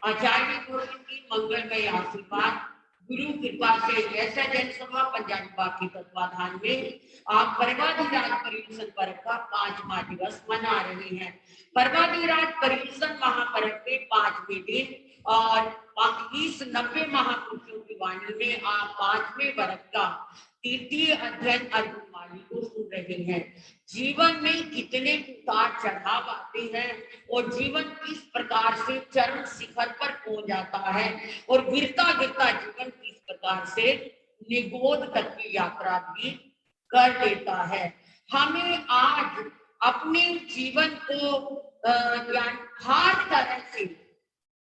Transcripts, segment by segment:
आचार्य गुरु की मंगलमय आशीर्वाद, गुरु कृपा से ऐसा जनसभा पंजाब बाकी तत्वाधान में आप पर्वाधिराज पर्यूषण पर्व का 5वां दिवस मना रहे हैं। पर्वाधिराज पर्यूषण महापर्व के 5वें दिन और 90 महापुरुषों की वाणी में आप 5वें वर्ग का तृतीय अध्ययन अर्जुनवाणी को सुन रहे हैं। जीवन में कितने उतार चढ़ाव आते हैं और जीवन किस प्रकार से चरम शिखर पर पहुंच जाता है और गिरता गिरता जीवन किस प्रकार से निगोद तक की यात्रा भी कर देता है। हमें आज अपने जीवन को हर तरह से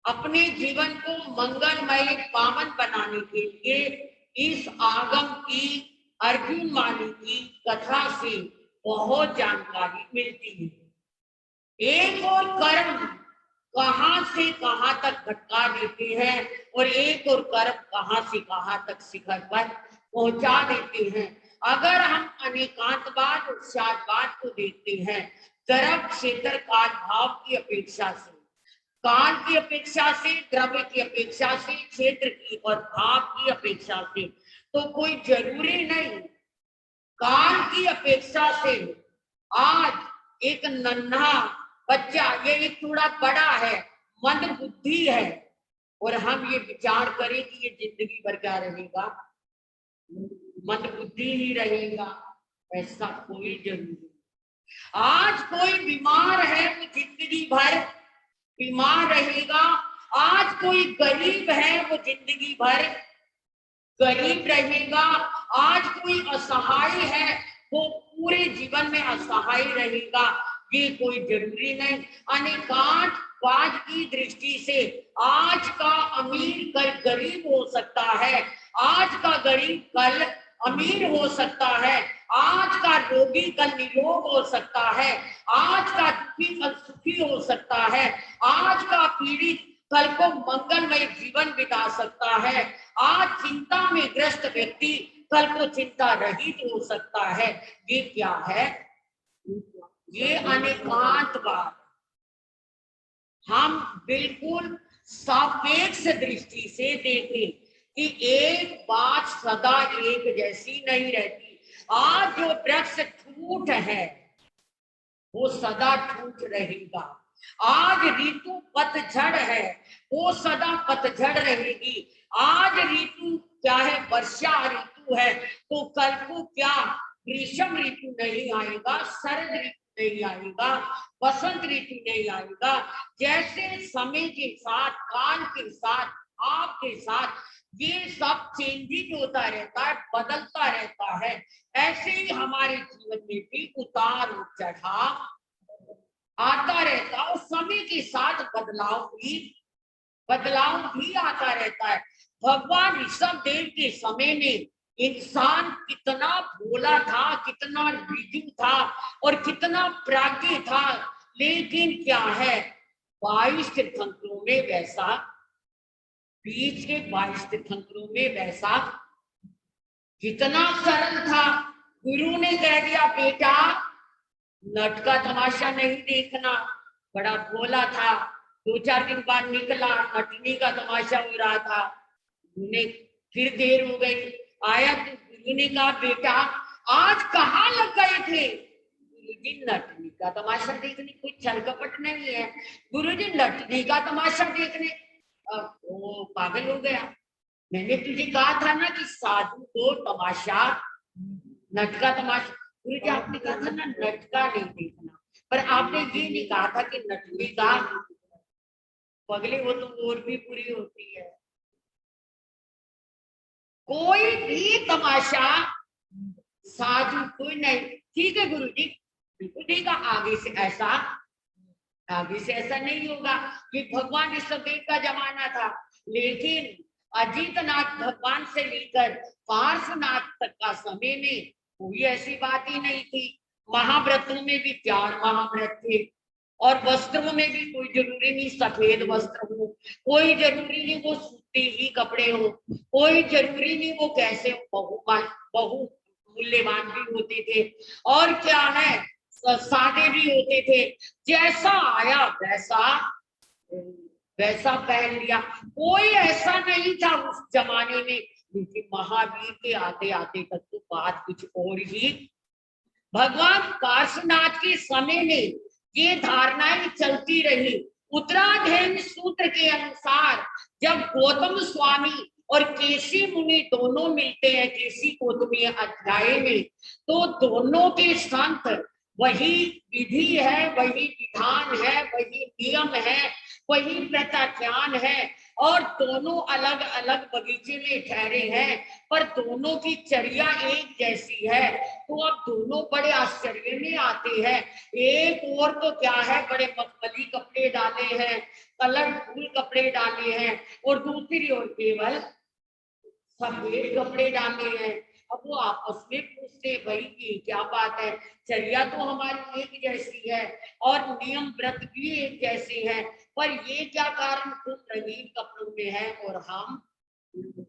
अपने जीवन को मंगलमय पावन बनाने के लिए इस आगम की अर्जुन वाणी की कथा से बहुत जानकारी मिलती है। एक और कर्म कहां से कहां तक भटका देते हैं और एक और कर्म कहां से कहां तक शिखर पर पहुंचा देते हैं। अगर हम अनेकांतवाद और शादवाद को देखते हैं, द्रव्य क्षेत्र काल भाव की अपेक्षा से, काल की अपेक्षा से, द्रव्य की अपेक्षा से, क्षेत्र की और भाव की अपेक्षा से, तो कोई जरूरी नहीं काल की अपेक्षा से आज एक नन्हा बच्चा, ये थोड़ा बड़ा है, मंद बुद्धि है, और हम ये विचार करें कि ये जिंदगी भर क्या रहेगा, मंद बुद्धि ही रहेगा, ऐसा कोई जरूरी नहीं। आज कोई बीमार है वो जिंदगी भर बीमार रहेगा, आज कोई गरीब है वो जिंदगी भर गरीब रहेगा, आज कोई असहाय है वो पूरे जीवन में असहाय रहेगा, ये कोई जरूरी नहीं। अनेकांतवाद की दृष्टि से आज का अमीर कल गरीब हो सकता है, आज का गरीब कल अमीर हो सकता है, आज का रोगी कल निरोग हो सकता है, आज का दुखी कल सुखी हो सकता है, आज का पीड़ित कल को मंगलमय जीवन बिता सकता है, आज चिंता में ग्रस्त व्यक्ति कल को चिंता रहित हो सकता है। ये क्या है? ये अनेकांतवाद। हम बिल्कुल सापेक्ष दृष्टि से देखें कि एक बात सदा एक जैसी नहीं रहती। आज जो वृक्ष ठूठ है वो सदा ठूठ रहेगा, आज ऋतु पतझड़ है वो सदा पतझड़ रहेगी, आज ऋतु क्या है, वर्षा ऋतु है, तो कल को क्या ग्रीष्म ऋतु नहीं आएगा, शरद ऋतु नहीं आएगा, बसंत ऋतु नहीं आएगा। जैसे समय के साथ, काल के साथ, आपके साथ ये सब चेंजिंग होता रहता है, बदलता रहता है, ऐसे ही हमारे जीवन में भी उतार चढ़ाव आता रहता है। और समय के साथ बदलाव भी आता रहता है। भगवान ऋषभ देव के समय में इंसान कितना भोला था, कितना ऋजु था और कितना प्राज्ञ था, लेकिन क्या है, 22 तीर्थंकरों में वैसा, बीच के 22 तीर्थंकरों में वैसा कितना सरल था। गुरु ने कह दिया, बेटा नट का तमाशा नहीं देखना। बड़ा भोला था, 2-4 दिन बाद निकला, नटनी का तमाशा हो रहा था। उन्हें फिर देर हो गई, आया तो गुरु ने कहा, बेटा आज कहाँ लग गए थे? गुरुजी नटनी का तमाशा देखने, कोई छल कपट नहीं है। गुरुजी नटनी का तमाशा देखने। वो पागल हो गया, मैंने तुझे कहा था ना कि साधु को तमाशा, नट का तमाशा। गुरुजी आपने कहा था ना नट का नहीं देखना, पर आपने ये नहीं कहा था कि नटनी का। पगले वो तो और भी पूरी होती है। कोई भी तमाशा साधु कोई नहीं। ठीक है गुरुजी, बिल्कुल ठीक है, आगे से ऐसा नहीं होगा। ये भगवान ऋषभदेव का जमाना था, लेकिन अजीतनाथ भगवान से लेकर पार्श्वनाथ तक का समय में कोई ऐसी बात ही नहीं थी। महाव्रतों में भी 4 महाव्रत थे, और वस्त्रों में भी कोई जरूरी नहीं सफेद वस्त्र हो, कोई जरूरी नहीं वो सूती ही कपड़े हो, कोई जरूरी नहीं वो कैसे बहु मूल्यवान भी होते थे, और क्या है सादे भी होते थे। जैसा आया वैसा पहन लिया। कोई ऐसा नहीं था उस जमाने में। लेकिन महावीर के आते आते तक तो बात कुछ और ही। भगवान पार्श्वनाथ के समय में ये धारणाएं चलती रही। उत्तराधर्म सूत्र के अनुसार जब गौतम स्वामी और केसी मुनि दोनों मिलते हैं केसी गौतमी अध्याय में, तो दोनों के संत वही विधि है, वही विधान है, वही नियम है, वही प्रत्याख्यान है, और दोनों अलग अलग बगीचे में ठहरे हैं, पर दोनों की चर्या एक जैसी है। तो अब दोनों बड़े आश्चर्य में आते हैं। एक और तो क्या है, बड़े मखमली कपड़े डाले हैं, कलरफुल कपड़े डाले हैं, और दूसरी ओर केवल सफेद कपड़े डाले हैं। अब वो आपस में पूछते, भाई ये क्या बात है, चर्या तो हमारी एक जैसी है और नियम व्रत भी एक जैसे हैं, पर ये क्या कारण तुम रंगीन कपड़ों में है और हम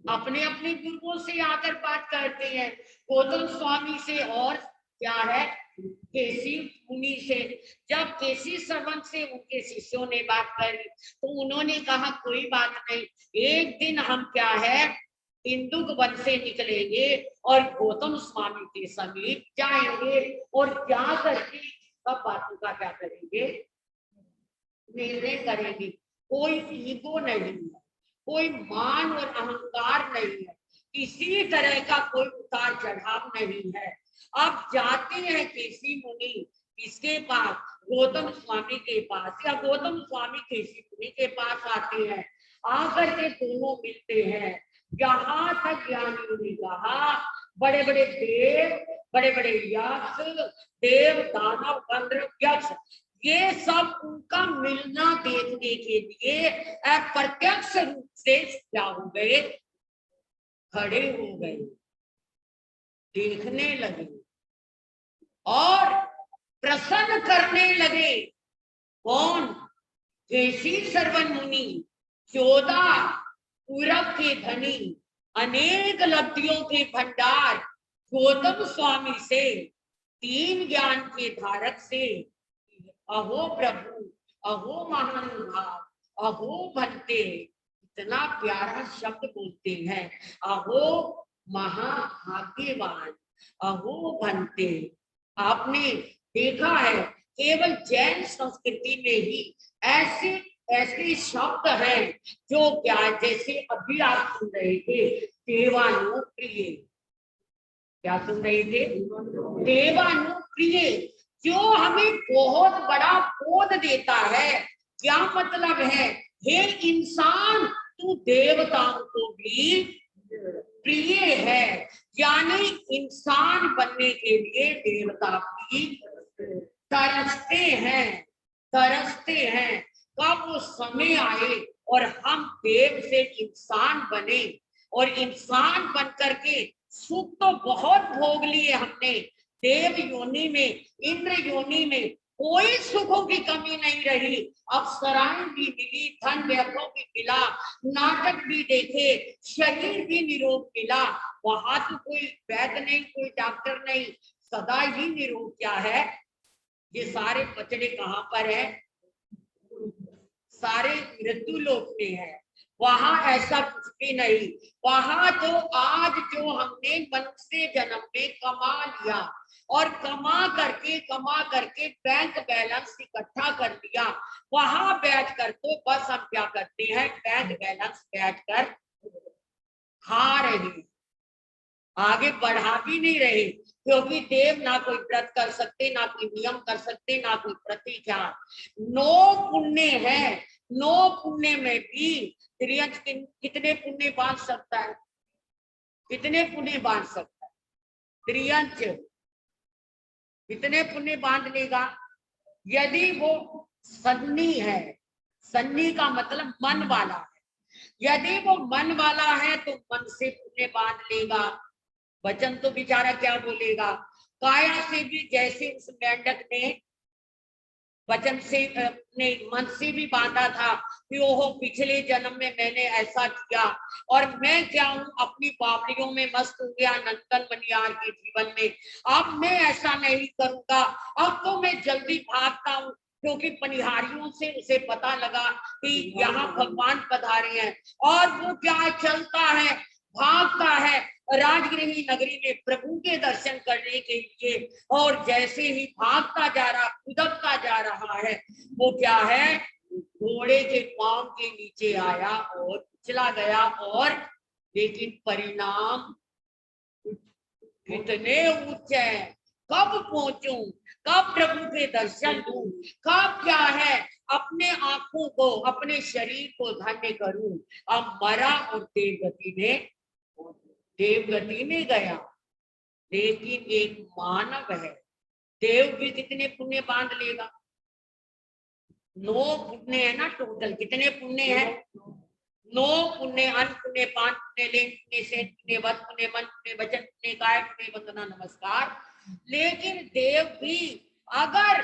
अपने अपने गुरुओं से आकर बात करते हैं, गौतम स्वामी से और क्या है केसी मुनि से। जब केसी श्रवण से उनके शिष्यों ने बात करी तो उन्होंने कहा कोई बात नहीं, एक दिन हम क्या है इंदुक वन से निकलेंगे और गौतम स्वामी के समीप जाएंगे, और क्या करके सब बातों का क्या करेंगे, निर्णय करेंगे। कोई ईगो नहीं है, कोई मान और अहंकार नहीं है, किसी तरह का कोई उतार चढ़ाव नहीं है। अब जाते हैं केसी मुनि किसके पास, गौतम स्वामी के पास, या गौतम स्वामी केसी मुनि के पास आते हैं। आकर के दोनों मिलते हैं। यहाँ तक ज्ञानियों ने कहा बड़े बड़े देव, बड़े बड़े यक्ष, देव दानव गंधर्व यक्ष, ये सब उनका मिलना देखने के लिए अप्रत्यक्ष रूप से क्या हो गए, खड़े हो गए, देखने लगे और प्रसन्न करने लगे। कौन? केसी श्रवण मुनि, 14 पूरब के धनी, अनेक लब्धियों के भंडार, गौतम स्वामी से, 3 ज्ञान के धारक से, अहो प्रभु, अहो महानुभाव, अहो भक्ते, इतना प्यारा शब्द बोलते हैं, अहो महाभाग्यवान, अहो भंते। आपने देखा है केवल जैन संस्कृति में ही ऐसे ऐसे शब्द हैं जो क्या, जैसे अभी आप सुन रहे थे देवानुप्रिय, क्या सुन रहे थे? देवानुप्रिय, जो हमें बहुत बड़ा बोध देता है। क्या मतलब है? हे इंसान, तू देवताओं को भी प्रिय है, यानी इंसान बनने के लिए देवता भी तरसते हैं, तरसते हैं। कब वो समय आए और हम देव से इंसान बने, और इंसान बन करके सुख तो बहुत भोग लिए हमने। देव योनि में, इंद्र योनि में कोई सुखों की कमी नहीं रही। अप्सराएं भी मिली, धन वैभव भी मिला, नाटक भी देखे, शरीर भी निरोग मिला। वहां तो कोई वैद्य नहीं, कोई डॉक्टर नहीं, सदा ही निरोग क्या है? ये सारे बचड़े कहाँ पर है? सारे मृत्यु लोक में है। वहां ऐसा कुछ भी नहीं। वहां तो आज जो हमने मनुष्य जन्म में कमा लिया, और कमा करके बैंक बैलेंस इकट्ठा कर लिया, वहां बैठकर तो बस हम क्या करते हैं? बैंक बैलेंस बैठकर खा रहे हैं, आगे बढ़ा भी नहीं रहे। क्योंकि देव ना कोई व्रत कर सकते, ना कोई नियम कर सकते, ना कोई प्रतिज्ञा। 9 पुण्य है, 9 पुण्य में भी त्रियंच कितने पुण्य बांध सकता है? कितने पुण्य बांध सकता है? त्रियंच कितने पुण्य बांध लेगा? यदि वो सन्नी है, सन्नी का मतलब मन वाला है, यदि वो मन वाला है तो मन से पुण्य बांध लेगा। वचन तो बेचारा क्या बोलेगा? काया से भी, जैसे उस मेंढक ने वचन से अपने मन से भी बांधा था कि ओहो पिछले जन्म में मैंने ऐसा किया, और मैं क्या हूँ, अपनी बावड़ियों में मस्त हो गया नंदन बनियार के जीवन में। अब मैं ऐसा नहीं करूंगा, अब तो मैं जल्दी भागता हूँ। क्योंकि पनिहारियों से उसे पता लगा कि यहाँ भगवान पधारे हैं, और वो क्या चलता है, भागता है राजगृही नगरी में प्रभु के दर्शन करने के लिए। और जैसे ही भागता जा रहा, कूदता जा रहा है, वो क्या है? घोड़े के पांव के नीचे आया और चला गया। और लेकिन परिणाम कितने उच्च है। कब पहुंचूं, कब प्रभु के दर्शन दूं, कब क्या है अपने आंखों को, अपने शरीर को धन्य करूं। अब मरा और देवगति में गया। लेकिन एक मानव है, देव भी कितने पुण्य बांध लेगा? 9 पुण्य है ना टोटल। कितने पुण्य है? 9 पुण्य, अन्न पुण्य, 5 पुण्य, लेन पुण्य, सेन पुण्य, वध पुण्य, मन पुण्य, वचन पुण्य, काय पुण्य, वंदना नमस्कार। लेकिन देव भी अगर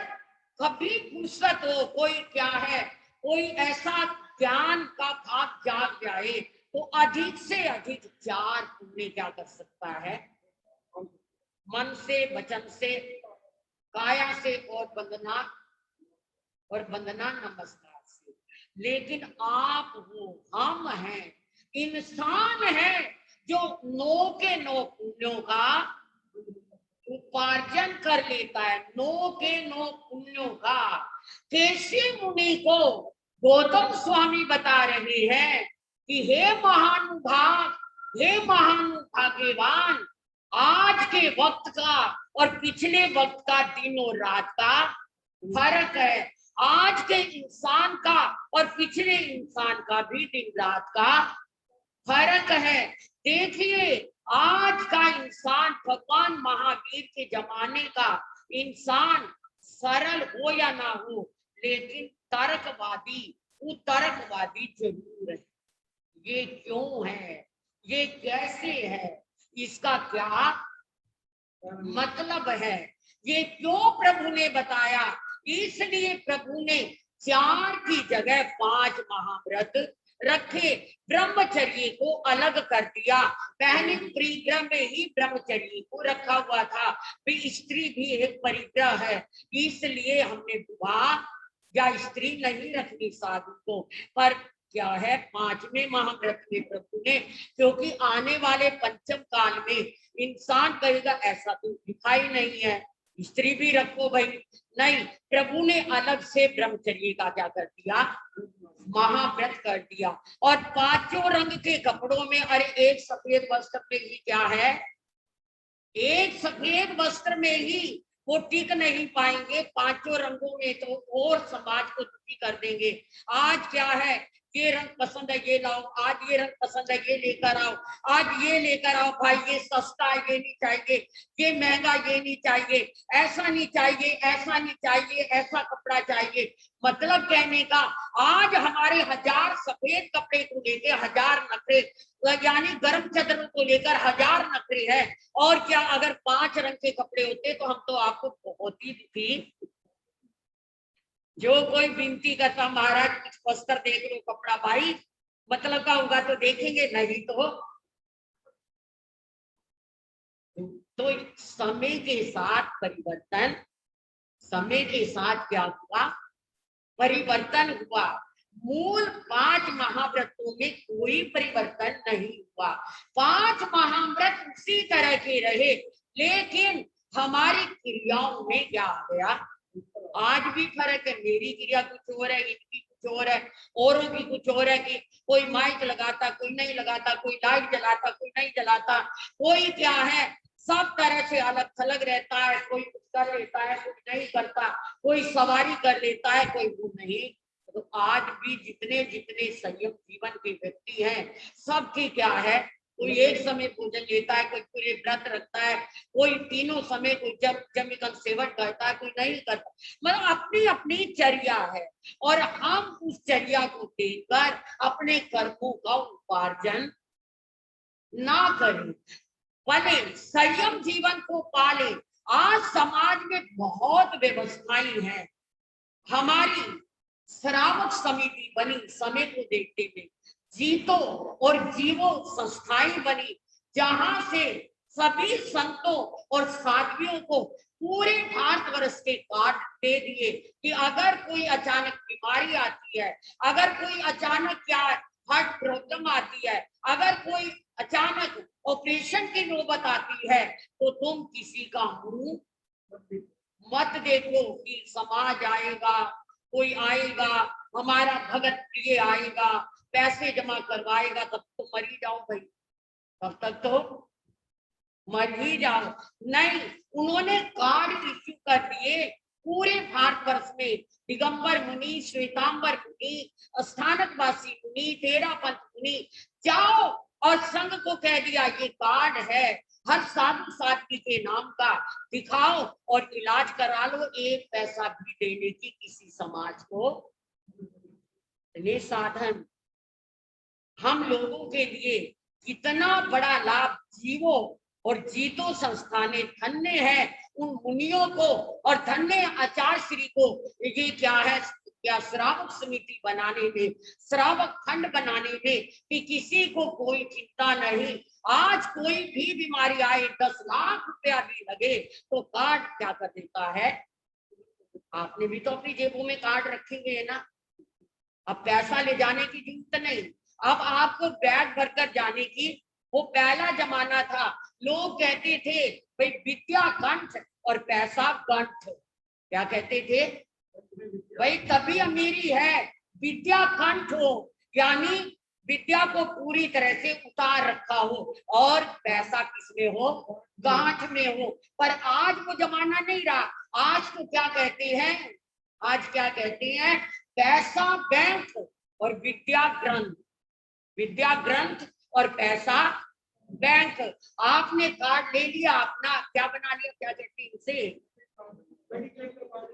कभी फुर्सत हो, कोई क्या है, कोई ऐसा ज्ञान का भाग जाग जाए, तो अधिक से अधिक 4 पुण्य क्या कर सकता है? मन से, वचन से, काया से, और वंदना नमस्कार से। लेकिन आप हो, हम हैं, इंसान है, जो 9 के 9 पुण्यों का उपार्जन कर लेता है। 9 के 9 पुण्यों का। केशी मुनि को गौतम स्वामी बता रहे हैं कि हे महानुभाव, हे महानुभाग्यवान, आज के वक्त का और पिछले वक्त का, दिन और रात का फर्क है। आज के इंसान का और पिछले इंसान का भी दिन रात का फर्क है। देखिए, आज का इंसान भगवान महावीर के जमाने का इंसान सरल हो या ना हो, लेकिन तर्कवादी, कुतर्कवादी जरूर है। ये क्यों है, ये कैसे है, इसका क्या मतलब है, ये क्यों प्रभु ने बताया? इसलिए प्रभु ने 4 की जगह 5 महाव्रत रखे। ब्रह्मचर्य को अलग कर दिया। पहले परिग्रह में ही ब्रह्मचर्य को रखा हुआ था। स्त्री भी एक परिग्रह है, इसलिए हमने विवाह या स्त्री नहीं रखनी साधु को। पर क्या है, 5वें महाव्रत में प्रभु ने, क्योंकि आने वाले पंचम काल में इंसान कहेगा ऐसा तो दिखाई नहीं है, स्त्री भी रखो भाई। नहीं, प्रभु ने अलग से ब्रह्मचर्य का क्या कर दिया? महाव्रत कर दिया। और 5 रंग के कपड़ों में, अरे एक सफेद वस्त्र में ही क्या है? एक सफेद वस्त्र में ही वो टिक नहीं पाएंगे, पांचों रंगों में तो और समाज को दुखी कर देंगे। आज क्या है, ये रंग पसंद है ये लाओ, आज ये रंग पसंद है ये लेकर आओ, आज ये लेकर आओ भाई, ये सस्ता है ये नहीं चाहिए, ये महंगा ये नहीं चाहिए, ऐसा नहीं चाहिए, ऐसा नहीं चाहिए, ऐसा कपड़ा चाहिए। मतलब कहने का, आज हमारे हजार सफेद कपड़े को लेकर हजार नखरे, यानी गर्म चादरों को लेकर हजार नखरे है। और क्या अगर 5 रंग के कपड़े होते तो हम तो आपको बहुत ही दुखी। जो कोई विनती करता महाराज कुछ वस्त्र देख लो, कपड़ा भाई मतलब का होगा तो देखेंगे, नहीं तो समय के साथ परिवर्तन, समय के साथ क्या हुआ, परिवर्तन हुआ। मूल 5 महाव्रतों में कोई परिवर्तन नहीं हुआ, 5 महाव्रत उसी तरह के रहे, लेकिन हमारी क्रियाओं में क्या आ गया, आज भी फर्क है। मेरी क्रिया कुछ और है, इनकी कुछ और है, औरों की कुछ और है कि कोई माइक लगाता कोई नहीं लगाता, कोई लाइट जलाता कोई नहीं जलाता, कोई क्या है, सब तरह से अलग थलग रहता है। कोई कुछ कर लेता है कोई नहीं करता, कोई सवारी कर लेता है कोई वो नहीं। तो आज भी जितने जितने संयम जीवन के व्यक्ति हैं, सबकी क्या है, कोई एक समय भोजन लेता है, कोई पूरे व्रत रखता है, कोई तीनों समय, कोई जब जमीकन सेवन करता है, कोई नहीं करता। मतलब अपनी अपनी चर्या है, और हम उस चर्या को देखकर अपने कर्मों का उपार्जन ना करें, बने संयम जीवन को पाले। आज समाज में बहुत व्यवस्थाएं हैं, हमारी श्रावक समिति बनी समय को देखते हुए, जीतो और जीवो संस्थाएं बनी, जहां से सभी संतों और साध्वियों को पूरे भारतवर्ष के कार्ड दे दिए कि अगर कोई अचानक बीमारी आती है, अगर कोई अचानक क्या हार्ट प्रॉब्लम आती है, अगर कोई अचानक ऑपरेशन की नौबत आती है, तो तुम किसी का मुंह मत देखो कि समाज आएगा, कोई आएगा, हमारा भगत प्रिय आएगा, पैसे जमा करवाएगा, तब तो मर ही जाओ भाई, तब तक तो मर ही जाओ। नहीं, उन्होंने कार्ड इश्यू कर दिए पूरे भारतवर्ष में, दिगंबर मुनि, श्वेतांबर मुनि, स्थानकवासी मुनि, तेरा पंथ मुनि, जाओ और संघ को कह दिया ये कार्ड है, हर साधु साध्वी के नाम का, दिखाओ और इलाज करा लो, एक पैसा भी देने की किसी समाज को इतने साधन। हम लोगों के लिए कितना बड़ा लाभ, जीवो और जीतो संस्थाने धन्य है उन मुनियों को, और धन्य आचार्य श्री को। ये क्या है, क्या श्रावक समिति बनाने में, श्रावक खंड बनाने में, कि किसी को कोई चिंता नहीं। आज कोई भी बीमारी आए, 10 लाख रुपया भी लगे, तो कार्ड क्या कर देता है। आपने भी तो अपनी जेबों में कार्ड रखे हुए है ना, अब पैसा ले जाने की जरूरत नहीं, अब आपको बैग भरकर जाने की। वो पहला जमाना था, लोग कहते थे भाई विद्या कंठ और पैसा कंठ, क्या कहते थे भाई, तभी अमीरी है, विद्या कंठ हो, यानी विद्या को पूरी तरह से उतार रखा हो, और पैसा किसमें हो, गांठ में हो। पर आज वो जमाना नहीं रहा, आज तो क्या कहते हैं, आज क्या कहते हैं, पैसा बैंक और विद्या ग्रंथ, विद्या ग्रंथ और पैसा बैंक। आपने कार्ड ले लिया अपना, क्या बना लिया, क्या कहते हैं उसे,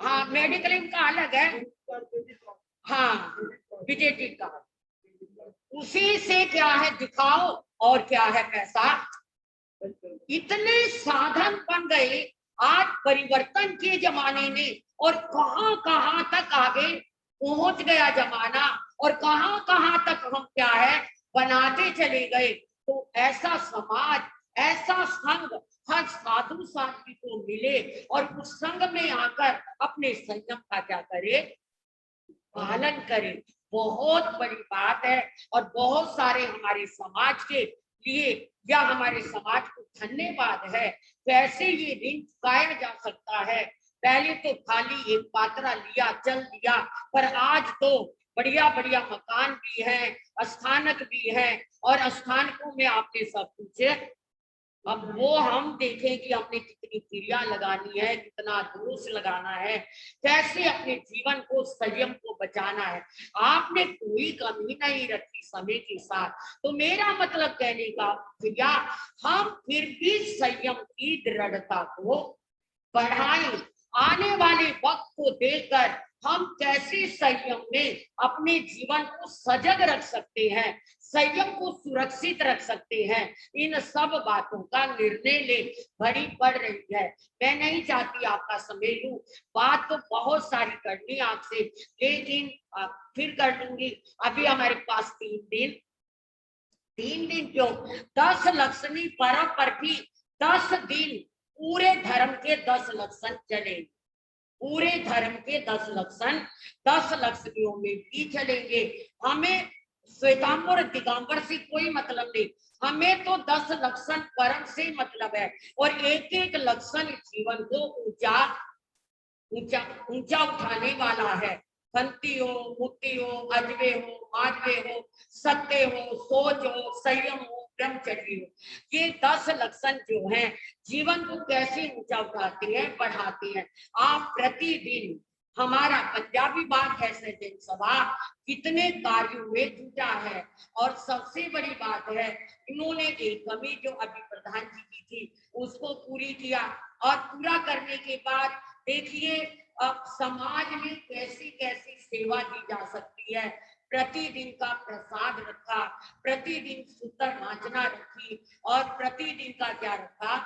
हाँ मेडिक्लेम का अलग है, हाँ विजेटी का, उसी से क्या है दिखाओ, और क्या है पैसा। इतने साधन बन गए आज परिवर्तन के जमाने में, और कहां कहां तक आगे पहुंच गया जमाना, और कहां कहां तक हम क्या है बनाते चले गए। तो ऐसा समाज, ऐसा संघ हर साधु साध्वी को मिले, और उस संघ में आकर अपने संयम का क्या करे, पालन करे, बहुत बड़ी बात है। और बहुत सारे हमारे समाज के लिए या हमारे समाज को धन्यवाद है, कैसे ये ऋण चुकाया जा सकता है। पहले तो खाली एक पात्रा लिया चल दिया, पर आज तो बढ़िया बढ़िया मकान भी है, स्थानक भी है, और स्थानकों में आपने सब कुछ अब वो हम देखें कि हमने कितनी क्रिया लगानी है, कितना दोष लगाना है, कैसे अपने जीवन को, संयम को बचाना है। आपने कोई कमी नहीं रखी समय के साथ। तो मेरा मतलब कहने का भैया, हम फिर भी संयम की दृढ़ता को बढ़ाएं। आने वाले वक्त को देखकर हम कैसे संयम में अपने जीवन को सजग रख सकते हैं, संयम को सुरक्षित रख सकते हैं, इन सब बातों का निर्णय ले बड़ी पड़ रही है। मैं नहीं चाहती आपका समय लूं, बात तो बहुत सारी करनी आपसे, लेकिन फिर कर लूंगी। अभी हमारे पास 3 दिन क्यों, 10 लक्ष्मी पर्व पर भी 10 दिन पूरे धर्म के 10 लक्षण चले, पूरे धर्म के 10 लक्षण 10 लक्ष्मियों में भी चलेंगे। हमें श्वेतांबर दिगंबर से कोई मतलब नहीं, हमें तो 10 लक्षण कर्म से मतलब है। और एक एक लक्षण जीवन को ऊंचा ऊंचा ऊंचा उठाने वाला है। खंती हो, मुक्ति हो, अजबे हो, माजवे हो, सत्य हो, सोच हो, संयम हो, ब्रह्मचर्य हो, ये 10 लक्षण जो हैं जीवन को कैसे ऊंचा उठाते हैं, बढ़ाते हैं। आप प्रतिदिन, हमारा पंजाबी बात है सज्जन सभा कितने कार्यों में जुटा है। और सबसे बड़ी बात है, इन्होंने एक कमी जो अभी प्रधान जी की थी उसको पूरी किया। और पूरा करने के बाद देखिए अब समाज में कैसी कैसी सेवा दी जा सकती है। प्रतिदिन का प्रसाद रखा, प्रतिदिन सूत्र मांझना रखी, और प्रतिदिन का क्या रखा,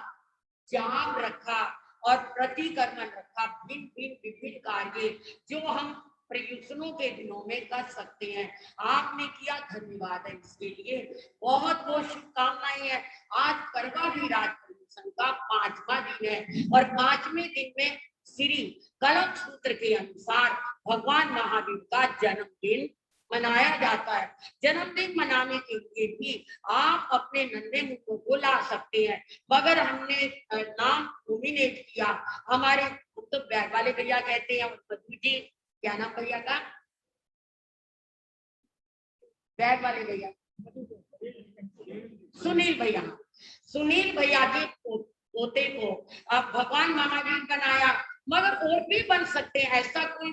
जाप रखा, और प्रतिकर्मण रखा। भिन्न भिन्न विभिन्न कार्य जो हम प्रयुक्तों के दिनों में कर सकते हैं, आपने किया, धन्यवाद है इसके लिए। बहुत बहुत शुभकामनाएं हैं। आज करवा राज प्रयुक्तन का 5वां दिन है, और 5वें दिन में श्री कलम सूत्र के अनुसार भगवान महावीर का जन्मदिन मनाया जाता है। जन्मदिन मनाने के लिए भी आप अपने नन्हे मुंह को बुला सकते हैं, मगर हमने नाम नॉमिनेट किया। हमारे तो बैग वाले भैया कहते हैं, मधु जी, क्या नाम भैया का, बैग वाले भैया, सुनील भैया, सुनील भैया के पोते को अब भगवान महावीर बनाया, मगर और भी बन सकते हैं, ऐसा कोई